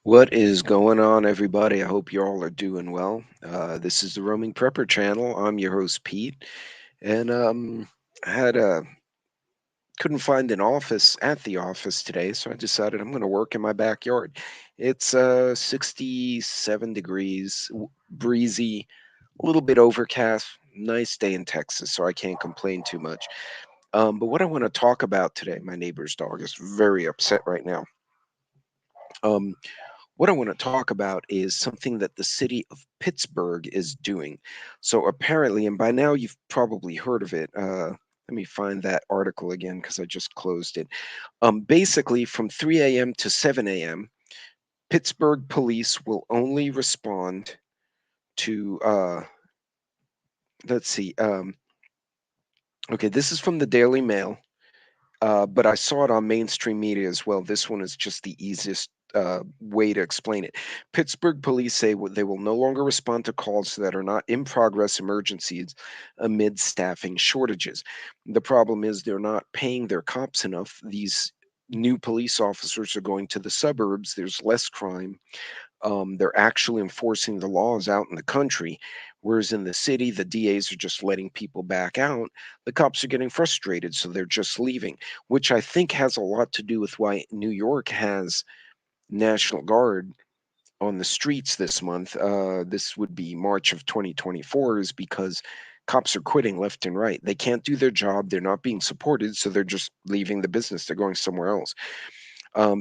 What is going on, everybody? I hope you all are doing well. This is the Roaming Prepper channel. I'm your host, Pete, and I had couldn't find an office at the office today, so I decided I'm going to work in my backyard. It's 67 degrees, breezy, a little bit overcast. Nice day in Texas, so I can't complain too much. But what I want to talk about today, my neighbor's dog is very upset right now. Um, What I want to talk about is something that the city of Pittsburgh is doing. So apparently, and by now you've probably heard of it. Let me find that article again because I just closed it. Basically, from 3 a.m. to 7 a.m., Pittsburgh police will only respond to, let's see, okay, this is from the Daily Mail. But I saw it on mainstream media as well. This one is just the easiest way to explain it. Pittsburgh police say they will no longer respond to calls that are not in progress emergencies amid staffing shortages. The problem is they're not paying their cops enough. These new police officers are going to the suburbs. There's less crime. They're actually enforcing the laws out in the country, whereas in the city, the DAs are just letting people back out. The cops are getting frustrated, so they're just leaving, which I think has a lot to do with why New York has National Guard on the streets this month. This would be March of 2024, is because cops are quitting left and right. They can't do their job. They're not being supported, so they're just leaving the business. They're going somewhere else.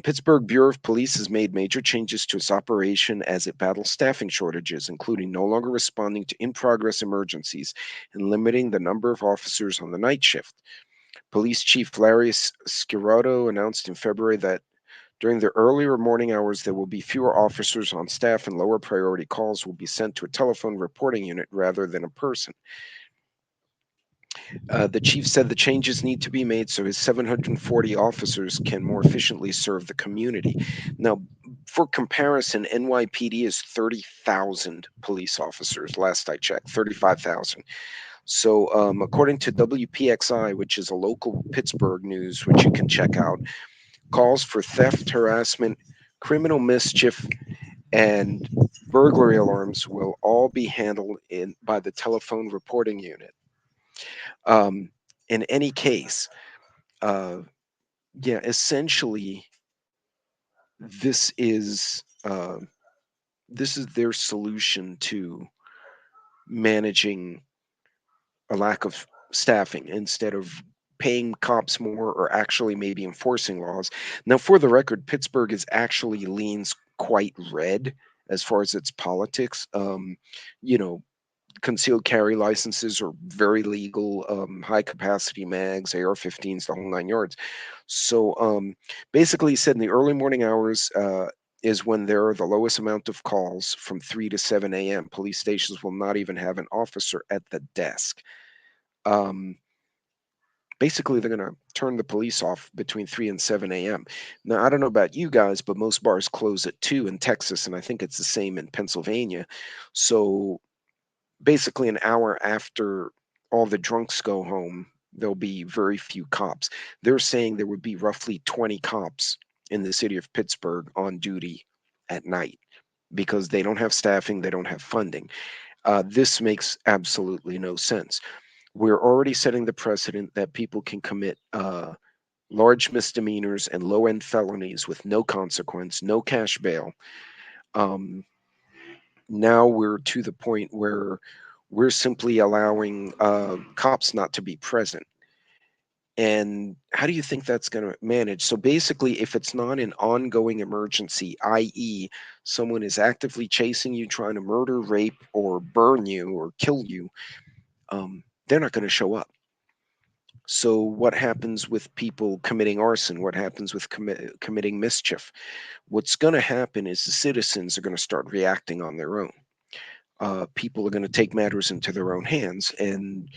Pittsburgh Bureau of Police has made major changes to its operation as it battles staffing shortages, including no longer responding to in progress emergencies and limiting the number of officers on the night shift. Police Chief Larry Scirotto announced in February that during the earlier morning hours, there will be fewer officers on staff and lower priority calls will be sent to a telephone reporting unit rather than a person. The chief said the changes need to be made so his 740 officers can more efficiently serve the community. Now, for comparison, NYPD is 30,000 police officers, last I checked, 35,000. So, according to WPXI, which is a local Pittsburgh news, which you can check out, calls for theft, harassment, criminal mischief, and burglary alarms will all be handled by the telephone reporting unit. Um, in any case, uh, yeah, essentially, this is uh, this is their solution to managing a lack of staffing instead of paying cops more or actually maybe enforcing laws. Now, for the record, Pittsburgh is actually leans quite red as far as its politics. You know, concealed carry licenses are very legal, high capacity mags, AR-15s, the whole nine yards. So basically, he said in the early morning hours is when there are the lowest amount of calls from 3 to 7 a.m. Police stations will not even have an officer at the desk. Um, Basically, they're going to turn the police off between 3 and 7 a.m. Now, I don't know about you guys, but most bars close at 2 in Texas, and I think it's the same in Pennsylvania. So basically an hour after all the drunks go home, there'll be very few cops. They're saying there would be roughly 20 cops in the city of Pittsburgh on duty at night because they don't have staffing, they don't have funding. This makes absolutely no sense. We're already setting the precedent that people can commit large misdemeanors and low end felonies with no consequence, no cash bail. Um, Now we're to the point where we're simply allowing cops not to be present. And how do you think that's going to manage? So basically, if it's not an ongoing emergency, i.e., someone is actively chasing you, trying to murder, rape, or burn you or kill you, they're not going to show up. So, what happens with people committing arson? What happens with committing mischief? What's going to happen is the citizens are going to start reacting on their own. People are going to take matters into their own hands. And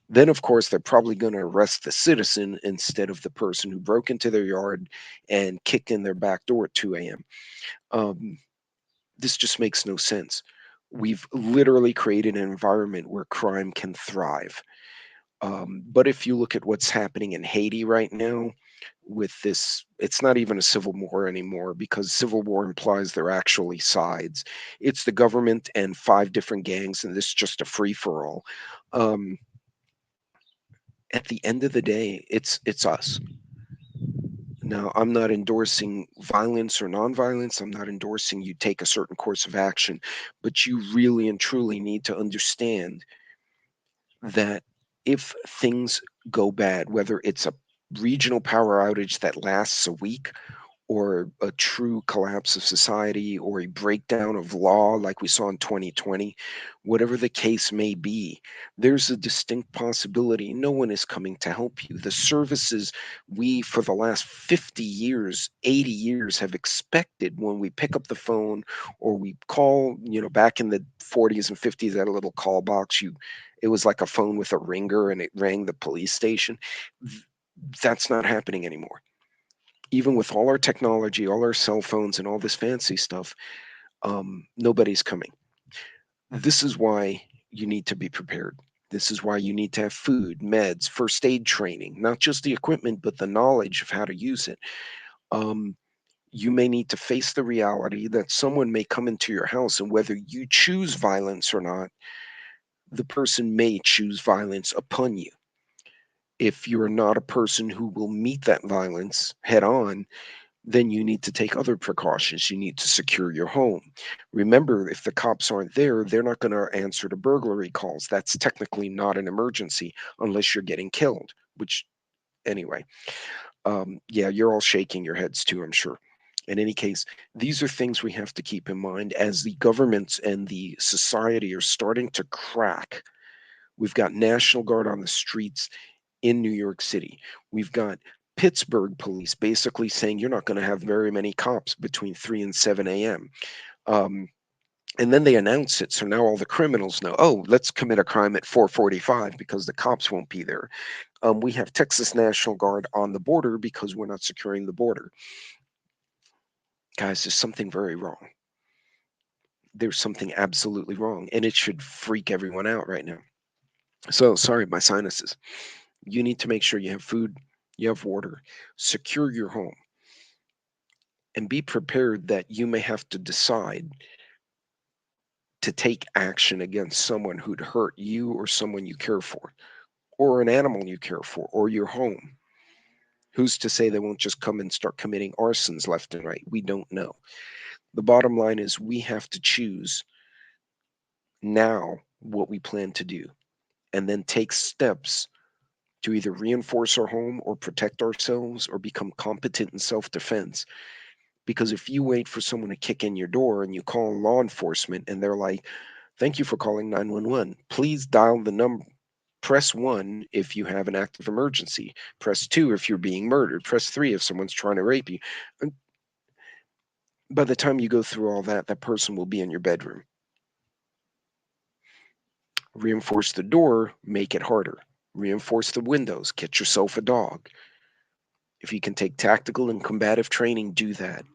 then, of course, they're probably going to arrest the citizen instead of the person who broke into their yard and kicked in their back door at 2 a.m. Um, this just makes no sense. We've literally created an environment where crime can thrive. But if you look at what's happening in Haiti right now with this, it's not even a civil war anymore because civil war implies there are actually sides. It's the government and five different gangs, and this is just a free for all. Um, at the end of the day, it's us. Now, I'm not endorsing violence or nonviolence. I'm not endorsing you take a certain course of action, but you really and truly need to understand that if things go bad, whether it's a regional power outage that lasts a week or a true collapse of society or a breakdown of law like we saw in 2020, whatever the case may be, there's a distinct possibility no one is coming to help you. The services we, for the last 50 years, 80 years, have expected when we pick up the phone or we call, back in the 40s and 50s, at a little call box, it was like a phone with a ringer and it rang the police station. Th- That's not happening anymore. Even with all our technology, all our cell phones, and all this fancy stuff, nobody's coming. This is why you need to be prepared. This is why you need to have food, meds, first aid training, not just the equipment, but the knowledge of how to use it. Um, you may need to face the reality that someone may come into your house, and whether you choose violence or not, the person may choose violence upon you. If you're not a person who will meet that violence head on, then you need to take other precautions. You need to secure your home. Remember, if the cops aren't there, they're not going to answer to burglary calls. That's technically not an emergency unless you're getting killed, which, anyway, yeah, you're all shaking your heads too, I'm sure. In any case, these are things we have to keep in mind as the governments and the society are starting to crack. We've got National Guard on the streets in New York City. We've got Pittsburgh Police basically saying you're not going to have very many cops between 3 and 7 a.m. Um, and then they announce it, so now all the criminals know. Oh, let's commit a crime at 4:45 because the cops won't be there. We have Texas National Guard on the border because we're not securing the border. Guys, there's something very wrong. There's something absolutely wrong, and it should freak everyone out right now. So sorry, my sinuses. You need to make sure you have food, you have water, secure your home, and be prepared that you may have to decide to take action against someone who'd hurt you or someone you care for, or an animal you care for, or your home. Who's to say they won't just come and start committing arsons left and right? We don't know. The bottom line is we have to choose now what we plan to do and then take steps to either reinforce our home or protect ourselves or become competent in self defense. Because if you wait for someone to kick in your door and you call law enforcement and they're like, thank you for calling 911. Please dial the number. Press 1 if you have an active emergency. Press 2 if you're being murdered. Press 3 if someone's trying to rape you. And by the time you go through all that, that person will be in your bedroom. Reinforce the door, make it harder. Reinforce the windows, get yourself a dog. If you can take tactical and combative training, do that.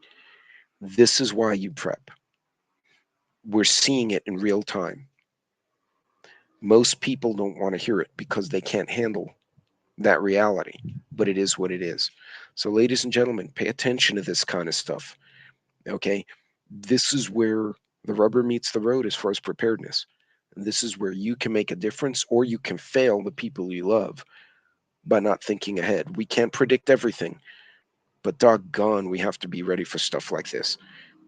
This is why you prep. We're seeing it in real time. Most people don't want to hear it because they can't handle that reality, but it is what it is. So, ladies and gentlemen, pay attention to this kind of stuff. Okay. This is where the rubber meets the road as far as preparedness. And this is where you can make a difference or you can fail the people you love by not thinking ahead. We can't predict everything, but doggone, we have to be ready for stuff like this.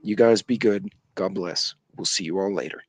You guys be good. God bless. We'll see you all later.